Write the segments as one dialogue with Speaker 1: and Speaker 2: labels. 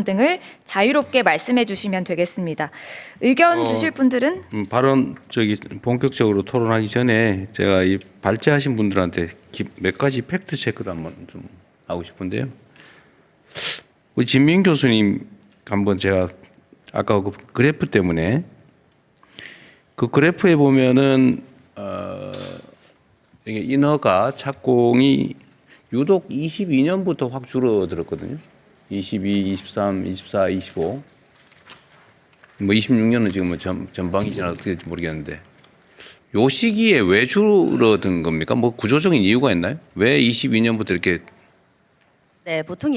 Speaker 1: 등을 자유롭게 말씀해 주시면 되겠습니다. 의견 주실 분들은
Speaker 2: 발언 본격적으로 토론하기 전에 제가 이 발제하신 분들한테 몇 가지 팩트 체크를 한번 좀 하고 싶은데요. 우리 진민 교수님 한번 제가 아까 그 그래프 때문에 그 그래프에 보면은 이게 인허가 착공이 유독 22년부터 확 줄어들었거든요. 22, 23, 24, 25. 뭐 26년은 지금 뭐 전방이 지나 어떻게 될지 모르겠는데 요 시기에 왜 줄어든 겁니까? 뭐 구조적인 이유가 있나요? 왜 22년부터 이렇게?
Speaker 3: 네, 보통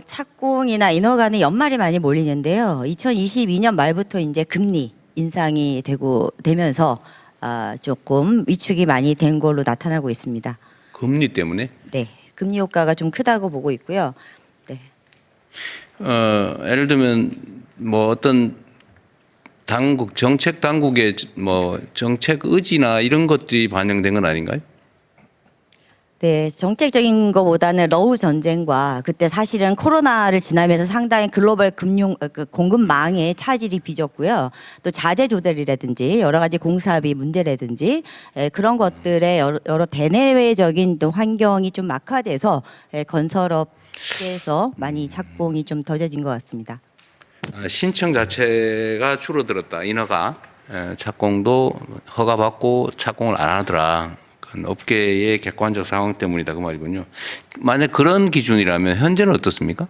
Speaker 3: 착공이나 인허가는 연말에 많이 몰리는데요. 2022년 말부터 이제 금리 인상이 되면서 조금 위축이 많이 된 걸로 나타나고 있습니다.
Speaker 2: 금리 때문에?
Speaker 3: 네, 금리 효과가 좀 크다고 보고 있고요. 네.
Speaker 2: 예를 들면 뭐 어떤 정책 당국의 뭐 정책 의지나 이런 것들이 반영된 건 아닌가요?
Speaker 3: 네, 정책적인 것보다는 러우 전쟁과 그때 사실은 코로나를 지나면서 상당히 글로벌 공급망의 차질이 빚었고요. 또 자재 조달이라든지 여러 가지 공사비 문제라든지 그런 것들의 여러 대내외적인 또 환경이 좀 악화돼서 건설업계에서 많이 착공이 좀 더뎌진 것 같습니다.
Speaker 2: 신청 자체가 줄어들었다. 인허가 착공도 허가받고 착공을 안 하더라. 업계의 객관적 상황 때문이다 그 말이군요. 만약 그런 기준이라면 현재는 어떻습니까?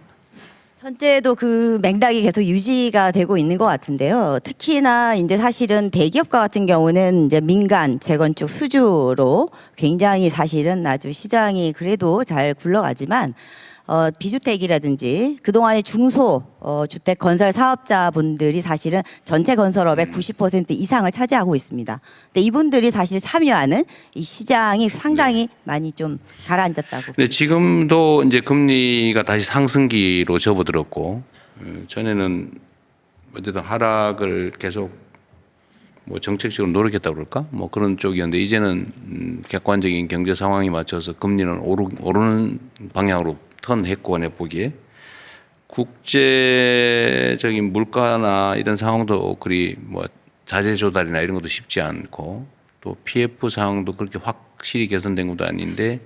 Speaker 3: 현재도 그 맥락이 계속 유지가 되고 있는 것 같은데요. 특히나 이제 사실은 대기업과 같은 경우는 이제 민간 재건축 수주로 굉장히 사실은 아주 시장이 그래도 잘 굴러가지만 비주택이라든지 그동안의 중소 주택 건설 사업자분들이 사실은 전체 건설업의 90% 이상을 차지하고 있습니다. 근데 이분들이 사실 참여하는 이 시장이 상당히 많이 좀 가라앉았다고.
Speaker 2: 네, 지금도 이제 금리가 다시 상승기로 접어들었고 전에는 어쨌든 하락을 계속 뭐 정책적으로 노력했다고 그럴까? 뭐 그런 쪽이었는데 이제는 객관적인 경제 상황에 맞춰서 금리는 오르는 방향으로 턴했고 내 보기에 국제적인 물가나 이런 상황도 그리 뭐 자재 조달이나 이런 것도 쉽지 않고 또 PF 상황도 그렇게 확실히 개선된 것도 아닌데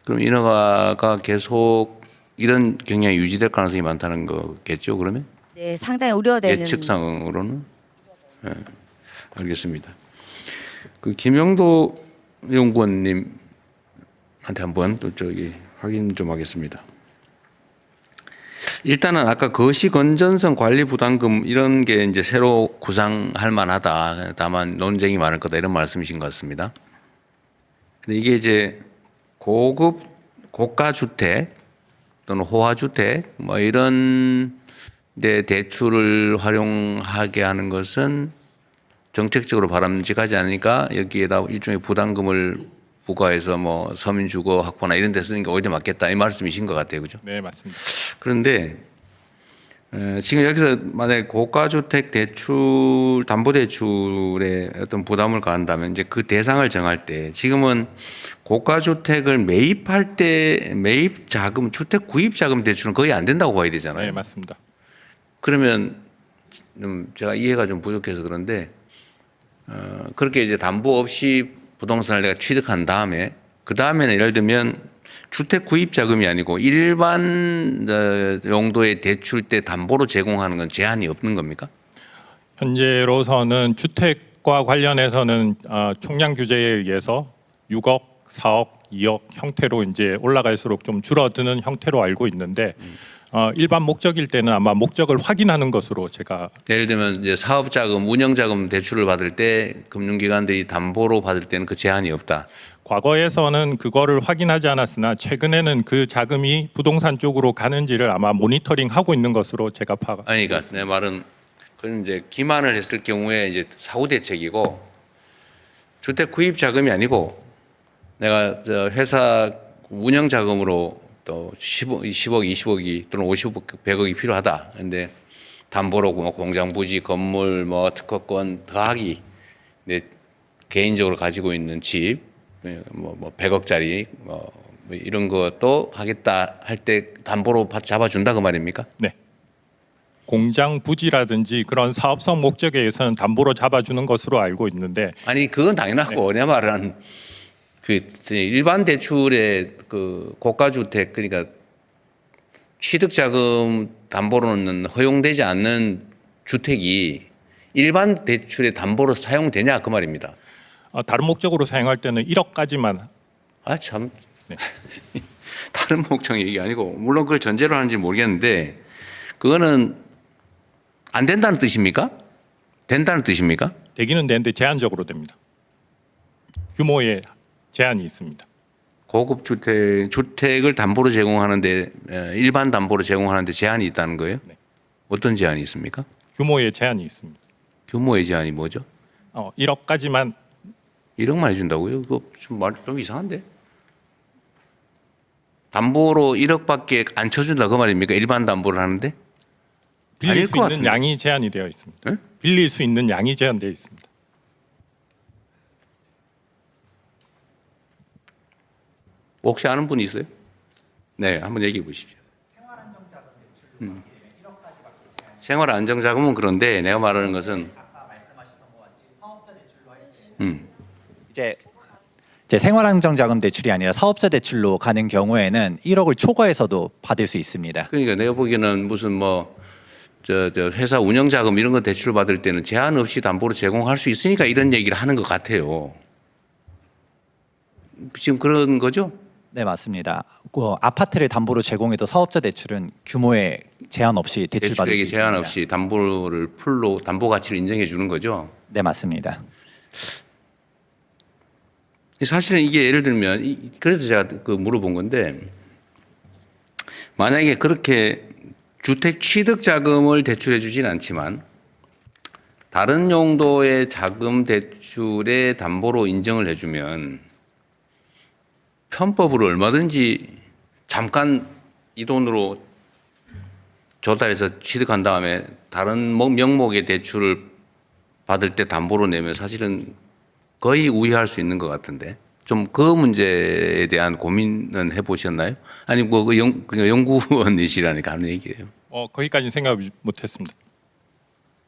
Speaker 2: 그럼 인허가가 계속 이런 경향이 유지될 가능성이 많다는 거겠죠 그러면?
Speaker 3: 네, 상당히 우려되는
Speaker 2: 예측상으로는. 네, 알겠습니다. 그 김영도 연구원님한테 한번 또 확인 좀 하겠습니다. 일단은 아까 거시 건전성 관리 부담금 이런 게 이제 새로 구상할 만하다. 다만 논쟁이 많을 거다 이런 말씀이신 것 같습니다. 근데 이게 이제 고가 주택 또는 호화 주택 뭐 이런 데 대출을 활용하게 하는 것은 정책적으로 바람직하지 않으니까 여기에다 일종의 부담금을 부과해서 뭐 서민주거 확보나 이런 데 쓰는 게 오히려 맞겠다 이 말씀이신 것 같아요, 그죠?
Speaker 4: 네, 맞습니다.
Speaker 2: 그런데 지금 여기서 만약에 고가주택 대출 담보대출에 어떤 부담을 가한다면 이제 그 대상을 정할 때 지금은 고가주택을 매입할 때 매입 자금, 주택 구입 자금 대출은 거의 안 된다고 봐야 되잖아요.
Speaker 4: 네, 맞습니다.
Speaker 2: 그러면 제가 이해가 좀 부족해서 그런데 그렇게 이제 담보 없이 부동산을 내가 취득한 다음에 그 다음에는 예를 들면 주택 구입 자금이 아니고 일반 용도의 대출 때 담보로 제공하는 건 제한이 없는 겁니까?
Speaker 4: 현재로서는 주택과 관련해서는 총량 규제에 의해서 6억, 4억, 2억 형태로 이제 올라갈수록 좀 줄어드는 형태로 알고 있는데 일반 목적일 때는 아마 목적을 확인하는 것으로 제가
Speaker 2: 예를 들면 이제 사업 자금, 운영 자금 대출을 받을 때 금융기관들이 담보로 받을 때는 그 제한이 없다.
Speaker 4: 과거에서는 그거를 확인하지 않았으나 최근에는 그 자금이 부동산 쪽으로 가는지를 아마 모니터링하고 있는 것으로 제가 파악.
Speaker 2: 아니, 그러니까 내 말은 그건 이제 기만을 했을 경우에 이제 사후 대책이고 주택 구입 자금이 아니고 내가 회사 운영 자금으로 또 10억, 20억이 또는 50억, 100억이 필요하다. 근데 담보로 뭐 공장 부지, 건물, 뭐 특허권 더하기 내 개인적으로 가지고 있는 집, 뭐 100억짜리 뭐 이런 것도 하겠다 할 때 담보로 잡아준다 그 말입니까?
Speaker 4: 네. 공장 부지라든지 그런 사업성 목적에 의해서는 담보로 잡아주는 것으로 알고 있는데
Speaker 2: 아니 그건 당연하고 내 말은 그 일반 대출의 그 고가 주택 그러니까 취득 자금 담보로는 허용되지 않는 주택이 일반 대출의 담보로 사용되냐 그 말입니다.
Speaker 4: 다른 목적으로 사용할 때는 1억까지만.
Speaker 2: 아 참. 다른 목적 얘기 아니고 물론 그걸 전제로 하는지 모르겠는데 그거는 안 된다는 뜻입니까? 된다는 뜻입니까?
Speaker 4: 되기는 되는데 제한적으로 됩니다. 규모에 제한이 있습니다.
Speaker 2: 고급 주택을 담보로 제공하는데 일반 담보로 제공하는데 제한이 있다는 거예요?
Speaker 4: 네.
Speaker 2: 어떤 제한이 있습니까?
Speaker 4: 규모에 제한이 있습니다.
Speaker 2: 규모의 제한이 뭐죠?
Speaker 4: 1억까지만.
Speaker 2: 1억만 해준다고요? 그거 좀 이상한데? 담보로 1억밖에 안 쳐준다 그 말입니까? 일반 담보를 하는데?
Speaker 4: 빌릴
Speaker 2: 아닐
Speaker 4: 수
Speaker 2: 것
Speaker 4: 있는
Speaker 2: 같은데.
Speaker 4: 양이 제한이 되어 있습니다.
Speaker 2: 네?
Speaker 4: 빌릴 수 있는 양이 제한되어 있습니다.
Speaker 2: 혹시 아는 분이 있어요? 네, 한번 얘기해 보십시오. 생활 안정자금은 그런데 내가 말하는 것은
Speaker 5: 이제 생활안정자금 대출이 아니라 사업자 대출로 가는 경우에는 1억을 초과해서도 받을 수 있습니다.
Speaker 2: 그러니까 내가 보기에는 무슨 뭐 저 회사 운영 자금 이런 거 대출 받을 때는 제한 없이 담보로 제공할 수 있으니까 이런 얘기를 하는 것 같아요. 지금 그런 거죠?
Speaker 5: 네, 맞습니다. 아파트를 담보로 제공해도 사업자 대출은 규모에 제한 없이 대출 받을 수
Speaker 2: 대출액에
Speaker 5: 있습니다.
Speaker 2: 제한 없이 담보를 풀로 담보 가치를 인정해 주는 거죠.
Speaker 5: 네, 맞습니다.
Speaker 2: 사실은 이게 예를 들면 그래서 제가 그 물어본 건데 만약에 그렇게 주택 취득 자금을 대출해 주진 않지만 다른 용도의 자금 대출의 담보로 인정을 해주면 편법으로 얼마든지 잠깐 이 돈으로 조달해서 취득한 다음에 다른 명목의 대출을 받을 때 담보로 내면 사실은 거의 우회할 수 있는 것 같은데 좀 그 문제에 대한 고민은 해보셨나요? 아니 뭐 그 연구원이시라니까 하는 얘기예요.
Speaker 4: 거기까지는 생각 못했습니다.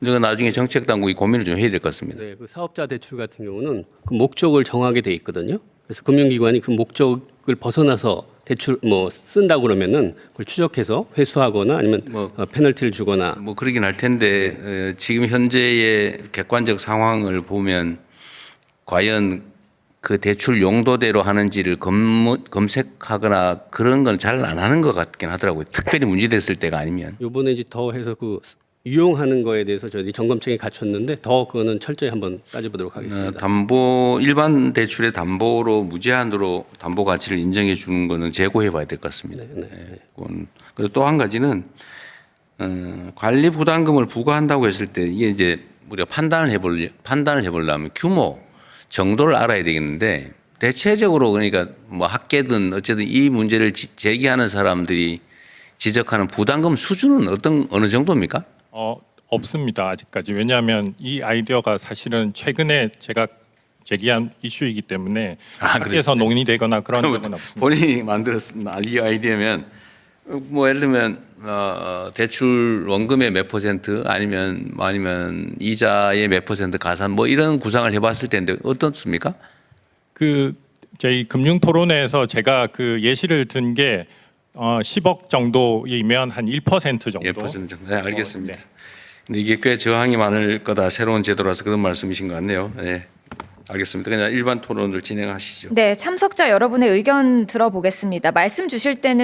Speaker 2: 이거 나중에 정책 당국이 고민을 좀 해야 될 것 같습니다.
Speaker 6: 네, 그 사업자 대출 같은 경우는 그 목적을 정하게 돼 있거든요. 그래서 금융기관이 그 목적을 벗어나서 대출 뭐 쓴다고 그러면은 그걸 추적해서 회수하거나 아니면 페널티를 주거나
Speaker 2: 뭐 그러긴 할 텐데 지금 현재의 객관적 상황을 보면 과연 그 대출 용도대로 하는지를 검색하거나 그런 건 잘 안 하는 것 같긴 하더라고요. 특별히 문제됐을 때가 아니면.
Speaker 6: 요번에 이제 더 해서 그 유용하는 거에 대해서 저희 점검청에 갖췄는데 더 그거는 철저히 한번 따져보도록 하겠습니다.
Speaker 2: 담보 일반 대출의 담보로 무제한으로 담보 가치를 인정해 주는 거는 재고해 봐야 될 것 같습니다. 그리고 또 한 가지는 관리 부담금을 부과한다고 했을 때 이게 이제 우리가 판단을 해보려면 규모 정도를 알아야 되겠는데 대체적으로 그러니까 뭐 학계든 어쨌든 이 문제를 제기하는 사람들이 지적하는 부담금 수준은 어느 정도입니까?
Speaker 4: 없습니다. 아직까지. 왜냐하면 이 아이디어가 사실은 최근에 제가 제기한 이슈이기 때문에 학계에서 논의되거나 그런 적은 없습니다.
Speaker 2: 본인이 만들었던 이 아이디어면 뭐 예를 들면 대출 원금의 몇 퍼센트 아니면 이자의 몇 퍼센트 가산 뭐 이런 구상을 해봤을 텐데 어떻습니까?
Speaker 4: 그 저희 금융토론회에서 제가 그 예시를 든 게 10억 정도이면 한 1% 정도.
Speaker 2: 1% 정도. 네, 알겠습니다.
Speaker 4: 네.
Speaker 2: 근데 이게 꽤 저항이 많을 거다. 새로운 제도라서 그런 말씀이신 것 같네요. 네. 알겠습니다. 그냥 일반 토론을 진행하시죠.
Speaker 1: 네, 참석자 여러분의 의견 들어보겠습니다. 말씀 주실 때는